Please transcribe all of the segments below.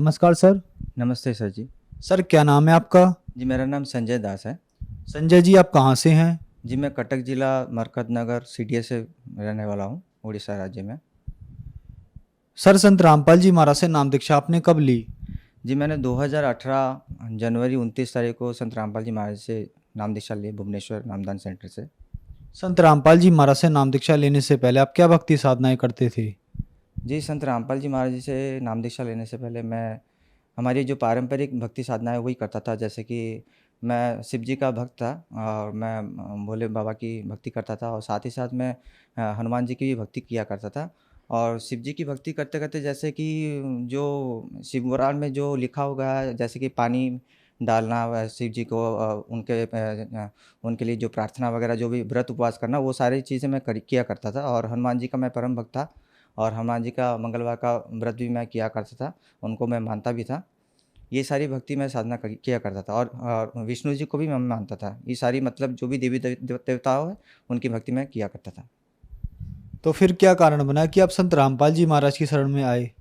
नमस्कार सर। नमस्ते सर जी। सर क्या नाम है आपका? जी, मेरा नाम संजय दास है। संजय जी आप कहाँ से हैं? जी, मैं कटक जिला मरकत नगर सीडीए से रहने वाला हूँ, उड़ीसा राज्य में। सर संत रामपाल जी महाराज से नाम दीक्षा आपने कब ली? जी, मैंने 2018 जनवरी 29 तारीख को संत रामपाल जी महाराज से नाम दीक्षा ली, भुवनेश्वर नामदान सेंटर से। संत रामपाल जी महाराज से नाम दीक्षा लेने से पहले आप क्या भक्ति साधनाएं करते थे? जी, संत रामपाल जी महाराज जी से नाम दीक्षा लेने से पहले मैं हमारी जो पारंपरिक भक्ति साधना है वही करता था। जैसे कि मैं शिव जी का भक्त था और मैं भोले बाबा की भक्ति करता था और साथ ही साथ मैं हनुमान जी की भी भक्ति किया करता था। और शिव जी की भक्ति करते करते जैसे कि जो शिव पुराण में जो लिखा होगा है, जैसे कि पानी डालना शिव जी को उनके लिए जो प्रार्थना वगैरह जो भी व्रत उपवास करना वो सारी चीज़ें मैं किया करता था। और हनुमान जी का मैं परम भक्त था और हनुमान जी का मंगलवार का व्रत भी मैं किया करता था, उनको मैं मानता भी था। ये सारी भक्ति मैं साधना किया करता था और विष्णु जी को भी मैं मानता था। ये सारी मतलब जो भी देवी देवताओं है उनकी भक्ति मैं किया करता था। तो फिर क्या कारण बना कि आप संत रामपाल जी महाराज की शरण में आए?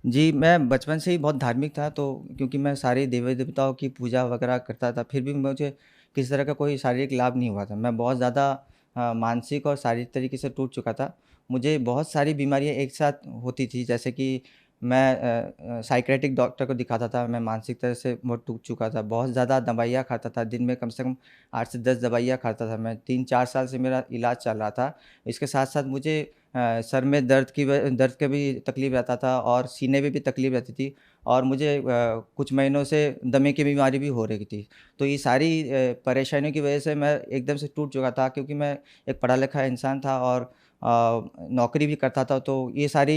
जी, मैं बचपन से ही बहुत धार्मिक था, तो क्योंकि मैं सारे देवी देवताओं की पूजा वगैरह करता था, फिर भी मुझे किसी तरह का कोई शारीरिक लाभ नहीं हुआ था। मैं बहुत ज़्यादा मानसिक और शारीरिक तरीके से टूट चुका था। मुझे बहुत सारी बीमारियाँ एक साथ होती थी, जैसे कि मैं साइकियाट्रिक डॉक्टर को दिखाता था, मैं मानसिक तरह से बहुत टूट चुका था। बहुत ज़्यादा दवाइयाँ खाता था, दिन में कम से कम 8 से 10 दवाइयाँ खाता था मैं। 3-4 साल से मेरा इलाज चल रहा था। इसके साथ-साथ मुझे सर में दर्द का भी तकलीफ़ रहता था और सीने में भी तकलीफ़ रहती थी और मुझे कुछ महीनों से दमे की बीमारी भी हो रही थी। तो ये सारी परेशानियों की वजह से मैं एकदम से टूट चुका था, क्योंकि मैं एक पढ़ा-लिखा इंसान था और नौकरी भी करता था। तो ये सारी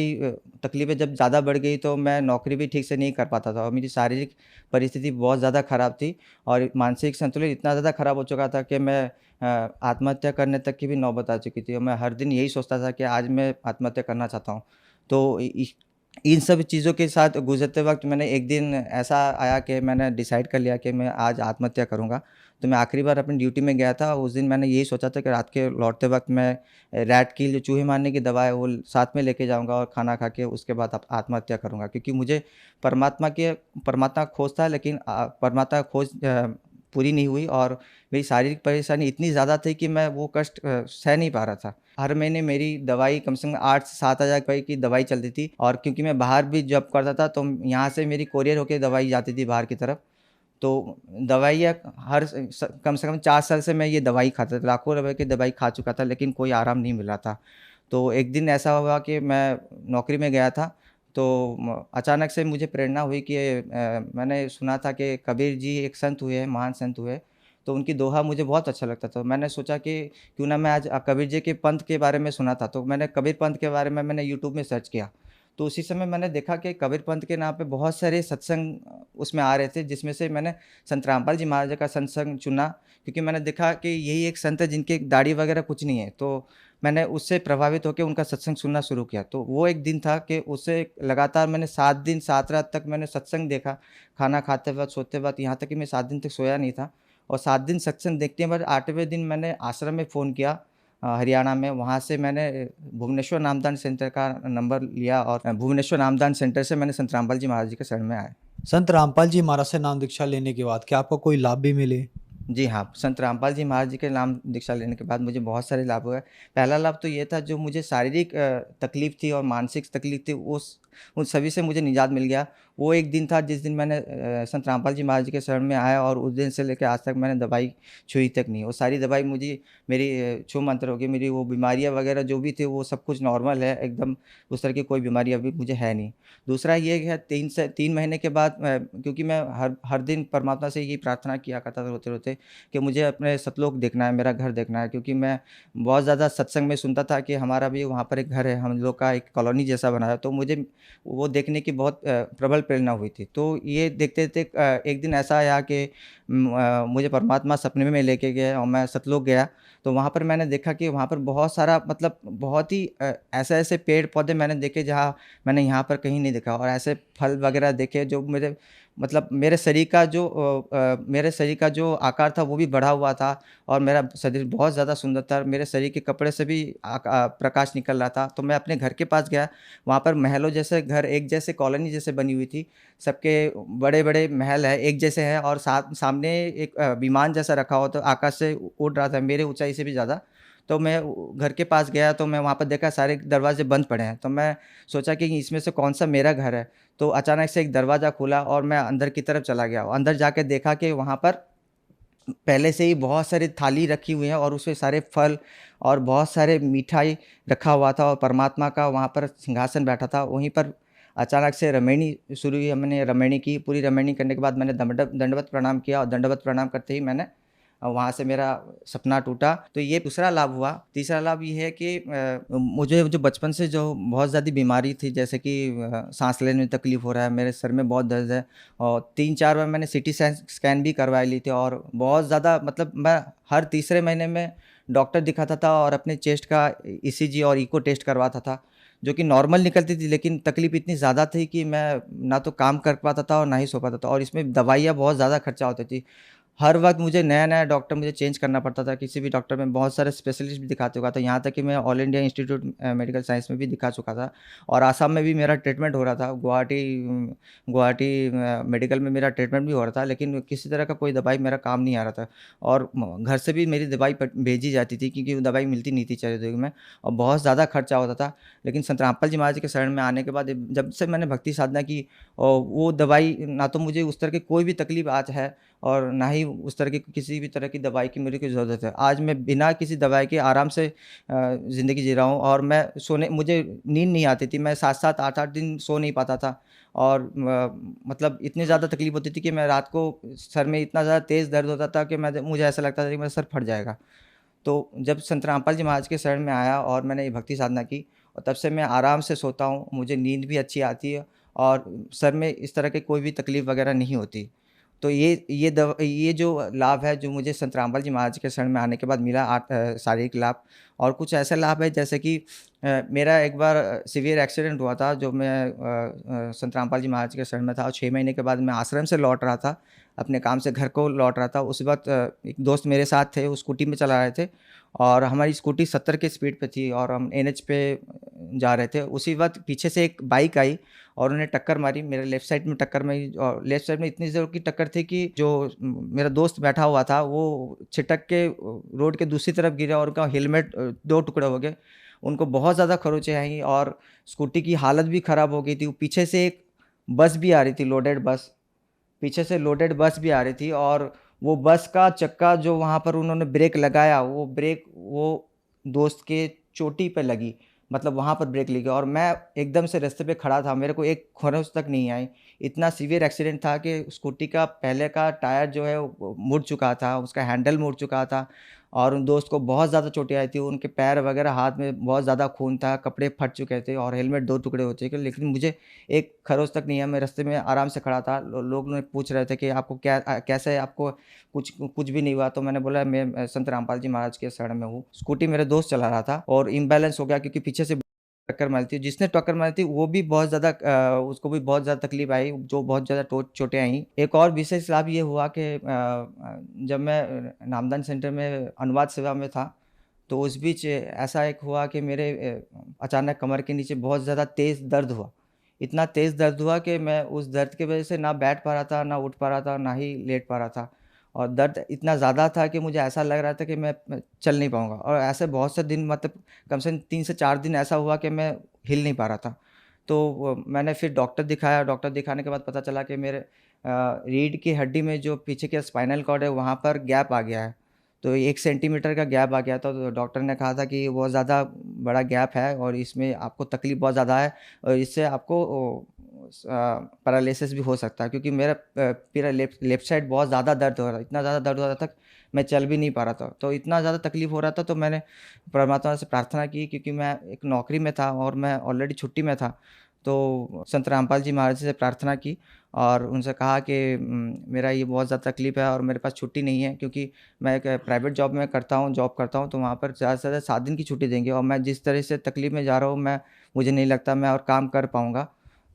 तकलीफ़ें जब ज़्यादा बढ़ गई तो मैं नौकरी भी ठीक से नहीं कर पाता था और मेरी शारीरिक परिस्थिति बहुत ज़्यादा ख़राब थी और मानसिक संतुलन इतना ज़्यादा ख़राब हो चुका था कि मैं आत्महत्या करने तक की भी नौबत आ चुकी थी और मैं हर दिन यही सोचता था कि आज मैं आत्महत्या करना चाहता हूँ। तो इन सब चीज़ों के साथ गुज़रते वक़्त मैंने एक दिन ऐसा आया कि मैंने डिसाइड कर लिया कि मैं आज आत्महत्या करूँगा। तो मैं आखिरी बार अपनी ड्यूटी में गया था, उस दिन मैंने यही सोचा था कि रात के लौटते वक़्त मैं रैट किल जो चूहे मारने की दवा है वो साथ में लेके जाऊँगा और खाना खा के उसके बाद आत्महत्या करूँगा। क्योंकि मुझे परमात्मा की खोज था, लेकिन परमात्मा की खोज पूरी नहीं हुई और मेरी शारीरिक परेशानी इतनी ज़्यादा थी कि मैं वो कष्ट सह नहीं पा रहा था। हर महीने मेरी दवाई कम से कम 8 से 7,000 रुपए की दवाई चलती थी और क्योंकि मैं बाहर भी जॉब करता था, तो यहाँ से मेरी कोरियर होके दवाई जाती थी बाहर की तरफ। तो दवाइयाँ हर कम से कम 4 साल से मैं ये दवाई खाता था, लाखों रुपए की दवाई खा चुका था, लेकिन कोई आराम नहीं मिल रहा था। तो एक दिन ऐसा हुआ कि मैं नौकरी में गया था, तो अचानक से मुझे प्रेरणा हुई कि मैंने सुना था कि कबीर जी एक संत हुए हैं, महान संत हुए, तो उनकी दोहा मुझे बहुत अच्छा लगता था। मैंने सोचा कि क्यों ना मैं आज कबीर जी के पंथ के बारे में सुना था, तो मैंने कबीर पंथ के बारे में मैंने यूट्यूब में सर्च किया। तो उसी समय मैंने देखा कि कबीर पंथ के नाम पे बहुत सारे सत्संग उसमें आ रहे थे, जिसमें से मैंने संत रामपाल जी महाराज का सत्संग चुना, क्योंकि मैंने देखा कि यही एक संत है जिनकी दाढ़ी वगैरह कुछ नहीं है। तो मैंने उससे प्रभावित होके उनका सत्संग सुनना शुरू किया। तो वो एक दिन था कि उससे लगातार मैंने 7 दिन 7 रात तक मैंने सत्संग देखा, खाना खाते वक़्त, सोते वक़्त, यहाँ तक कि मैं 7 दिन तक सोया नहीं था। और 7 दिन सत्संग देखने के बाद 8वें दिन मैंने आश्रम में फ़ोन किया हरियाणा में। वहाँ से मैंने भुवनेश्वर नामदान सेंटर का नंबर लिया और भुवनेश्वर नामदान सेंटर से मैंने संत रामपाल जी महाराज जी के शरण में आया। संत रामपाल जी महाराज से नाम दीक्षा लेने के बाद क्या आपको कोई लाभ भी मिले? जी हाँ, संत रामपाल जी महाराज जी के नाम दीक्षा लेने के बाद मुझे बहुत सारे लाभ हुए। पहला लाभ तो ये था, जो मुझे शारीरिक तकलीफ़ थी और मानसिक तकलीफ़ थी, उन सभी से मुझे निजात मिल गया। वो एक दिन था जिस दिन मैंने संत रामपाल जी महाराज जी के शरण में आया और उस दिन से लेके आज तक मैंने दवाई छुई तक नहीं। वो सारी दवाई मुझे मेरी छू मंतर हो गई, मेरी वो बीमारियाँ वग़ैरह जो भी थी वो सब कुछ नॉर्मल है एकदम, उस तरह की कोई बीमारी अभी मुझे है नहीं। दूसरा ये है 3 महीने के बाद क्योंकि मैं हर हर दिन परमात्मा से यही प्रार्थना किया करता था रोते-रोते कि मुझे अपने सतलोक देखना है, मेरा घर देखना है, क्योंकि मैं बहुत ज़्यादा सत्संग में सुनता था कि हमारा भी वहाँ पर एक घर है, हम लोग का एक कॉलोनी जैसा बना है, तो मुझे वो देखने की बहुत प्रबल प्रेरणा हुई थी। तो ये देखते-देखते एक दिन ऐसा आया कि मुझे परमात्मा सपने में लेके गए और मैं सतलोक गया, तो वहाँ पर मैंने देखा कि वहाँ पर बहुत सारा मतलब बहुत ही ऐसे-ऐसे पेड़-पौधे मैंने देखे जहाँ मैंने यहाँ पर कहीं नहीं देखा और ऐसे फल वगैरह देखे जो मेरे मतलब मेरे शरीर का जो आकार था वो भी बढ़ा हुआ था और मेरा शरीर बहुत ज़्यादा सुंदर था। मेरे शरीर के कपड़े से भी प्रकाश निकल रहा था। तो मैं अपने घर के पास गया, वहाँ पर महलों जैसे घर एक जैसे कॉलोनी जैसे बनी हुई थी। सबके बड़े-बड़े महल हैं, एक जैसे हैं और सामने एक विमान जैसा रखा हुआ था, आकाश से उड़ रहा था, मेरे ऊँचाई से भी ज़्यादा। तो मैं घर के पास गया तो मैं वहाँ पर देखा सारे दरवाज़े बंद पड़े हैं। तो मैं सोचा कि इसमें से कौन-सा मेरा घर है। तो अचानक से एक दरवाज़ा खुला और मैं अंदर की तरफ चला गया। अंदर जाके देखा कि वहाँ पर पहले से ही बहुत सारी थाली रखी हुई है और उसमें सारे फल और बहुत सारे मिठाई रखा हुआ था और परमात्मा का वहाँ पर सिंहासन बैठा था। वहीं पर अचानक से रमैनी शुरू हुई, हमने रमैनी की। पूरी रमैनी करने के बाद मैंने दंडवत प्रणाम किया और दंडवत प्रणाम करते ही मैंने वहाँ से मेरा सपना टूटा। तो ये दूसरा लाभ हुआ। तीसरा लाभ ये है कि मुझे जो बचपन से जो बहुत ज़्यादा बीमारी थी, जैसे कि साँस लेने में तकलीफ़ हो रहा है, मेरे सर में बहुत दर्द है और 3-4 बार मैंने सीटी स्कैन भी करवा ली थी और बहुत ज़्यादा मतलब मैं हर तीसरे महीने में डॉक्टर दिखाता था और अपने चेस्ट का ईसीजी और इको टेस्ट करवाता था, जो कि नॉर्मल निकलती थी, लेकिन तकलीफ़ इतनी ज़्यादा थी कि मैं ना तो काम कर पाता था और ना ही सो पाता था और इसमें दवाइयाँ बहुत ज़्यादा खर्चा होती थी। हर वक़्त मुझे नया-नया डॉक्टर मुझे चेंज करना पड़ता था, किसी भी डॉक्टर में बहुत सारे स्पेशलिस्ट भी दिखा चुका था, यहाँ तक कि मैं all India institute medical science में भी दिखा चुका था और आसाम में भी मेरा ट्रीटमेंट हो रहा था। गुवाहाटी मेडिकल में मेरा ट्रीटमेंट भी हो रहा था, लेकिन किसी तरह का कोई दवाई मेरा काम नहीं आ रहा था और म घर से भी मेरी दवाई भेजी जाती थी क्योंकि वो दवाई मिलती नहीं थी चारों में और बहुत ज़्यादा खर्चा होता था। लेकिन संत रामपाल जी महाराज के शरण में आने के बाद जब से मैंने भक्ति साधना की और वो दवाई ना तो मुझे उस तरह की कोई भी तकलीफ़ आज है और ना ही उस तरह की किसी भी तरह की दवाई की मेरे को ज़रूरत है। आज मैं बिना किसी दवाई के आराम से ज़िंदगी जी रहा हूँ और मुझे नींद नहीं आती थी। मैं 7-7 8-8 दिन सो नहीं पाता था और मतलब इतनी ज़्यादा तकलीफ़ होती थी कि मैं रात को सर में इतना ज़्यादा तेज़ दर्द होता था कि मुझे ऐसा लगता था कि मेरा सर फट जाएगा। तो जब संत रामपाल जी महाराज के शरण में आया और मैंने ये भक्ति साधना की और तब से मैं आराम से सोता हूँ, मुझे नींद भी अच्छी आती है और सर में इस तरह की कोई भी तकलीफ़ वग़ैरह नहीं होती। तो ये जो लाभ है जो मुझे संत रामपाल जी महाराज के शरण में आने के बाद मिला शारीरिक लाभ और कुछ ऐसा लाभ है जैसे कि मेरा एक बार सीवियर एक्सीडेंट हुआ था जो मैं संत रामपाल जी महाराज के शरण में था और 6 महीने के बाद मैं आश्रम से लौट रहा था, अपने काम से घर को लौट रहा था। उस वक़्त एक दोस्त मेरे साथ थे, वो स्कूटी में चला रहे थे और हमारी स्कूटी 70 की स्पीड पे थी और हम एनएच पे जा रहे थे। उसी वक़्त पीछे से एक बाइक आई और उन्हें टक्कर मारी, मेरे लेफ्ट साइड में टक्कर मारी और लेफ्ट साइड में इतनी ज़ोर की टक्कर थी कि जो मेरा दोस्त बैठा हुआ था, वो छिटक के रोड के दूसरी तरफ गिरा और उनका हेलमेट 2 टुकड़े हो गए। उनको बहुत ज़्यादा खरोंचें आईं और स्कूटी की हालत भी ख़राब हो गई थी। पीछे से एक बस भी आ रही थी, लोडेड बस। पीछे से लोडेड बस भी आ रही थी और वो बस का चक्का जो वहाँ पर उन्होंने ब्रेक लगाया, वो ब्रेक वो दोस्त के चोटी पे लगी। मतलब वहाँ पर ब्रेक लगी और मैं एकदम से रास्ते पे खड़ा था, मेरे को एक खरोंच तक नहीं आई। इतना सीवियर एक्सीडेंट था कि स्कूटी का पहले का टायर जो है वो मुड़ चुका था, उसका हैंडल मुड़ चुका था और उन दोस्त को बहुत ज़्यादा चोटें आई थी। उनके पैर वगैरह, हाथ में बहुत ज़्यादा खून था, कपड़े फट चुके थे और हेलमेट 2 टुकड़े हो चुके, लेकिन मुझे एक खरोंच तक नहीं है। मैं रास्ते में आराम से खड़ा था। लोग ने पूछ रहे थे कि आपको कैसे है? आपको कुछ कुछ भी नहीं हुआ? तो मैंने बोला मैं संत रामपाल जी महाराज के शरण में हूँ। स्कूटी मेरे दोस्त चला रहा था और इम्बैलेंस हो गया क्योंकि पीछे से टक्कर मारी थी। जिसने टक्कर मारी थी वो भी बहुत ज़्यादा उसको भी बहुत ज़्यादा तकलीफ आई, जो बहुत ज़्यादा चोटें आईं। एक और विशेष लाभ ये हुआ कि जब मैं नामदान सेंटर में अनुवाद सेवा में था, तो उस बीच ऐसा एक हुआ कि मेरे अचानक कमर के नीचे बहुत ज़्यादा तेज़ दर्द हुआ। इतना तेज़ दर्द हुआ कि मैं उस दर्द की वज़ह से ना बैठ पा रहा था, ना उठ पा रहा था, ना ही लेट पा रहा था और दर्द इतना ज़्यादा था कि मुझे ऐसा लग रहा था कि मैं चल नहीं पाऊँगा और ऐसे बहुत से दिन मतलब कम से कम 3 से 4 दिन ऐसा हुआ कि मैं हिल नहीं पा रहा था। तो मैंने फिर डॉक्टर दिखाया, डॉक्टर दिखाने के बाद पता चला कि मेरे रीढ़ की हड्डी में जो पीछे के स्पाइनल कॉर्ड है, वहाँ पर गैप आ गया है। तो 1 सेंटीमीटर का गैप आ गया था, तो डॉक्टर ने कहा था कि ये बहुत ज़्यादा बड़ा गैप है और इसमें आपको तकलीफ़ बहुत ज़्यादा है और इससे आपको पैरालिसिस भी हो सकता है क्योंकि मेरा पूरा लेफ्ट लेफ्ट साइड बहुत ज़्यादा दर्द हो रहा था, इतना ज़्यादा दर्द हो रहा था, मैं चल भी नहीं पा रहा था। तो इतना ज़्यादा तकलीफ़ हो रहा था, तो मैंने परमात्मा से प्रार्थना की क्योंकि मैं एक नौकरी में था और मैं ऑलरेडी छुट्टी में था। तो संत रामपाल जी महाराज से प्रार्थना की और उनसे कहा कि मेरा ये बहुत ज़्यादा तकलीफ़ है और मेरे पास छुट्टी नहीं है क्योंकि मैं एक प्राइवेट जॉब करता हूँ, तो वहाँ पर ज़्यादा से ज़्यादा 7 दिन की छुट्टी देंगे और मैं जिस तरह से तकलीफ़ में जा रहा हूँ, मुझे नहीं लगता मैं और काम कर पाऊँगा।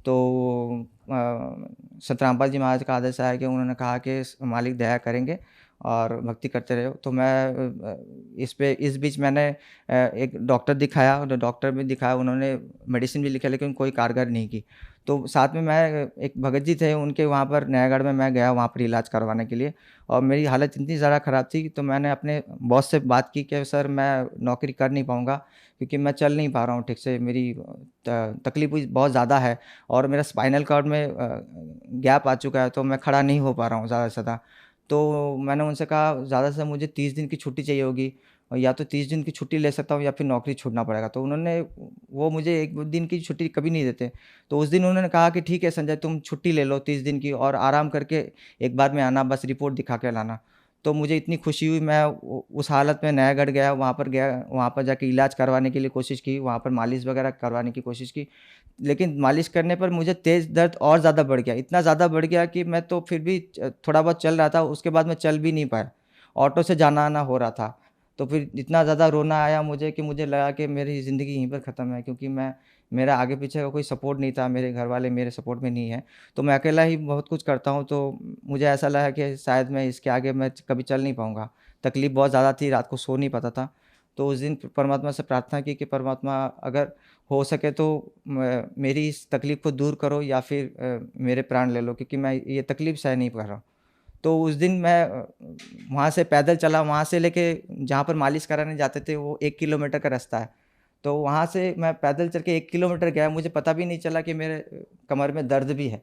तो संत रामपाल जी महाराज का आदेश आया कि उन्होंने कहा कि मालिक दया करेंगे और भक्ति करते रहो। तो मैं इस बीच मैंने एक डॉक्टर दिखाया, और डॉक्टर भी दिखाया, उन्होंने मेडिसिन भी लिखा, लेकिन कोई कारगर नहीं की। तो साथ में मैं एक भगत जी थे, उनके वहाँ पर नयागढ़ में मैं गया वहाँ पर इलाज करवाने के लिए, और मेरी हालत इतनी ज़्यादा ख़राब थी तो मैंने अपने बॉस से बात की कि सर मैं नौकरी कर नहीं पाऊँगा, क्योंकि मैं चल नहीं पा रहा हूँ ठीक से, मेरी तकलीफ़ भी बहुत ज़्यादा है और मेरा स्पाइनल कॉर्ड में गैप आ चुका है, तो मैं खड़ा नहीं हो पा रहा हूँ ज़्यादा से ज़्यादा। तो मैंने उनसे कहा ज़्यादा से ज़्यादा मुझे 30 दिन की छुट्टी चाहिए होगी, और या तो 30 दिन की छुट्टी ले सकता हूँ या फिर नौकरी छोड़ना पड़ेगा। तो उन्होंने वो मुझे 1 दिन की छुट्टी कभी नहीं देते। तो उस दिन उन्होंने कहा कि ठीक है संजय, तुम छुट्टी ले लो 30 दिन की और आराम करके एक बार में आना, बस रिपोर्ट दिखा के लाना। तो मुझे इतनी खुशी हुई, मैं उस हालत में नयागढ़ गया, वहाँ पर जाके इलाज करवाने के लिए कोशिश की, वहाँ पर मालिश वगैरह करवाने की कोशिश की। लेकिन मालिश करने पर मुझे तेज़ दर्द और ज़्यादा बढ़ गया, इतना ज़्यादा बढ़ गया कि मैं तो फिर भी थोड़ा बहुत चल रहा था, उसके बाद मैं चल भी नहीं पाया। ऑटो से जाना-आना हो रहा था। तो फिर इतना ज़्यादा रोना आया मुझे कि मुझे लगा कि मेरी ज़िंदगी यहीं पर ख़त्म है, क्योंकि मेरा आगे-पीछे का कोई सपोर्ट नहीं था, मेरे घरवाले मेरे सपोर्ट में नहीं है। तो मैं अकेला ही बहुत कुछ करता हूँ, तो मुझे ऐसा लगा कि शायद मैं इसके आगे मैं कभी चल नहीं पाऊँगा। तकलीफ़ बहुत ज़्यादा थी, रात को सो नहीं पाता था। तो उस दिन परमात्मा से प्रार्थना की कि परमात्मा, अगर हो सके तो मेरी इस तकलीफ़ को दूर करो, या फिर मेरे प्राण ले लो, क्योंकि मैं ये तकलीफ़ सह नहीं पा रहा हूँ। तो उस दिन मैं वहाँ से पैदल चला, वहाँ से लेके जहाँ पर मालिश कराने जाते थे वो 1 किलोमीटर का रास्ता है। तो वहाँ से मैं पैदल चल के 1 किलोमीटर गया, मुझे पता भी नहीं चला कि मेरे कमर में दर्द भी है।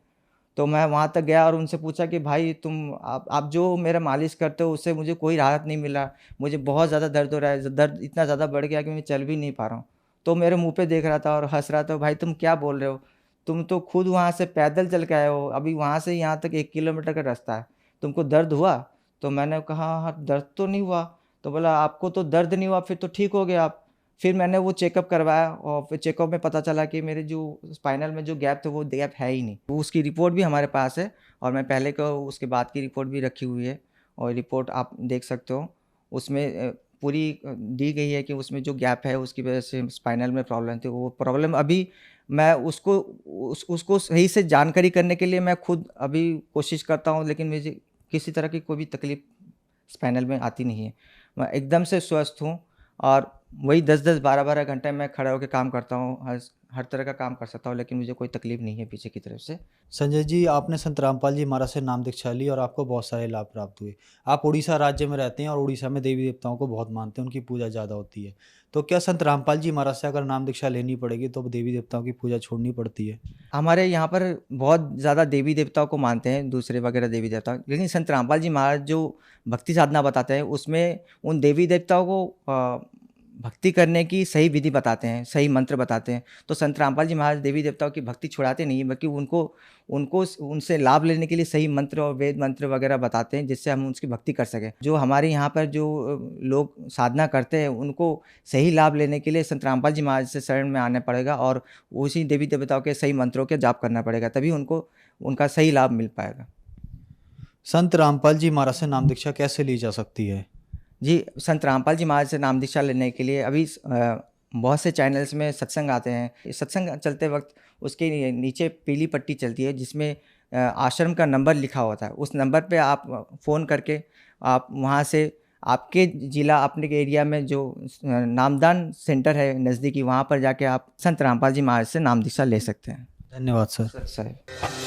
तो मैं वहाँ तक गया और उनसे पूछा कि भाई आप जो मेरा मालिश करते हो उससे मुझे कोई राहत नहीं मिला। मुझे बहुत ज़्यादा दर्द हो रहा है, दर्द इतना ज़्यादा बढ़ गया कि मैं चल भी नहीं पा रहा हूँ। तो मेरे मुँह पे देख रहा था और हँस रहा था, भाई तुम क्या बोल रहे हो? तुम तो खुद वहाँ से पैदल चल के आए हो, अभी वहाँ से यहाँ तक 1 किलोमीटर का रास्ता है। तुमको दर्द हुआ? तो मैंने कहा हाँ, दर्द तो नहीं हुआ। तो बोला आपको तो दर्द नहीं हुआ, फिर तो ठीक हो गए आप। फिर मैंने वो चेकअप करवाया और फिर चेकअप में पता चला कि मेरे जो स्पाइनल में जो गैप थे वो गैप है ही नहीं। वो उसकी रिपोर्ट भी हमारे पास है, और मैं पहले को उसके बाद की रिपोर्ट भी रखी हुई है, और रिपोर्ट आप देख सकते हो। उसमें पूरी दी गई है कि उसमें जो गैप है उसकी वज़ह से स्पाइनल में प्रॉब्लम थी। वो प्रॉब्लम अभी मैं उसको सही से जानकारी करने के लिए मैं खुद अभी कोशिश करता हूँ, लेकिन मुझे किसी तरह की कोई भी तकलीफ़ स्पाइनल में आती नहीं है। मैं एकदम से स्वस्थ हूँ, और वही 10-10, 12-12 घंटे मैं खड़ा होके काम करता हूँ, हर तरह का काम कर सकता हूँ, लेकिन मुझे कोई तकलीफ़ नहीं है पीछे की तरफ से। संजय जी, आपने संत रामपाल जी महाराज से नाम दीक्षा ली और आपको बहुत सारे लाभ प्राप्त हुए। आप उड़ीसा राज्य में रहते हैं और उड़ीसा में देवी देवताओं को बहुत मानते हैं, उनकी पूजा ज़्यादा होती है। तो क्या संत रामपाल जी महाराज से अगर नाम दीक्षा लेनी पड़ेगी तो देवी देवताओं की पूजा छोड़नी पड़ती है? हमारे यहाँ पर बहुत ज़्यादा देवी देवताओं को मानते हैं, दूसरे वगैरह देवी देवता, लेकिन संत रामपाल जी महाराज जो भक्ति साधना बताते हैं उसमें उन देवी देवताओं को भक्ति करने की सही विधि बताते हैं, सही मंत्र बताते हैं। तो संत रामपाल जी महाराज देवी देवताओं की भक्ति छुड़ाते नहीं हैं, बल्कि उनको उनको उनसे लाभ लेने के लिए सही मंत्र और वेद मंत्र वगैरह बताते हैं, जिससे हम उसकी भक्ति कर सकें। जो हमारे यहाँ पर जो लोग साधना करते हैं उनको सही लाभ लेने के लिए संत रामपाल जी महाराज से शरण में आना पड़ेगा, और उसी देवी देवताओं के सही मंत्रों के जाप करना पड़ेगा, तभी उनको उनका सही लाभ मिल पाएगा। संत रामपाल जी महाराज से नाम दीक्षा कैसे ली जा सकती है? जी, संत रामपाल जी महाराज से नाम दीक्षा लेने के लिए अभी बहुत से चैनल्स में सत्संग आते हैं। इस सत्संग चलते वक़्त उसके नीचे पीली पट्टी चलती है, जिसमें आश्रम का नंबर लिखा होता है। उस नंबर पे आप फ़ोन करके आप वहाँ से आपके ज़िला, अपने के एरिया में जो नामदान सेंटर है नज़दीकी, वहाँ पर जाके आप संत रामपाल जी महाराज से नाम दीक्षा ले सकते हैं। धन्यवाद सर। सही।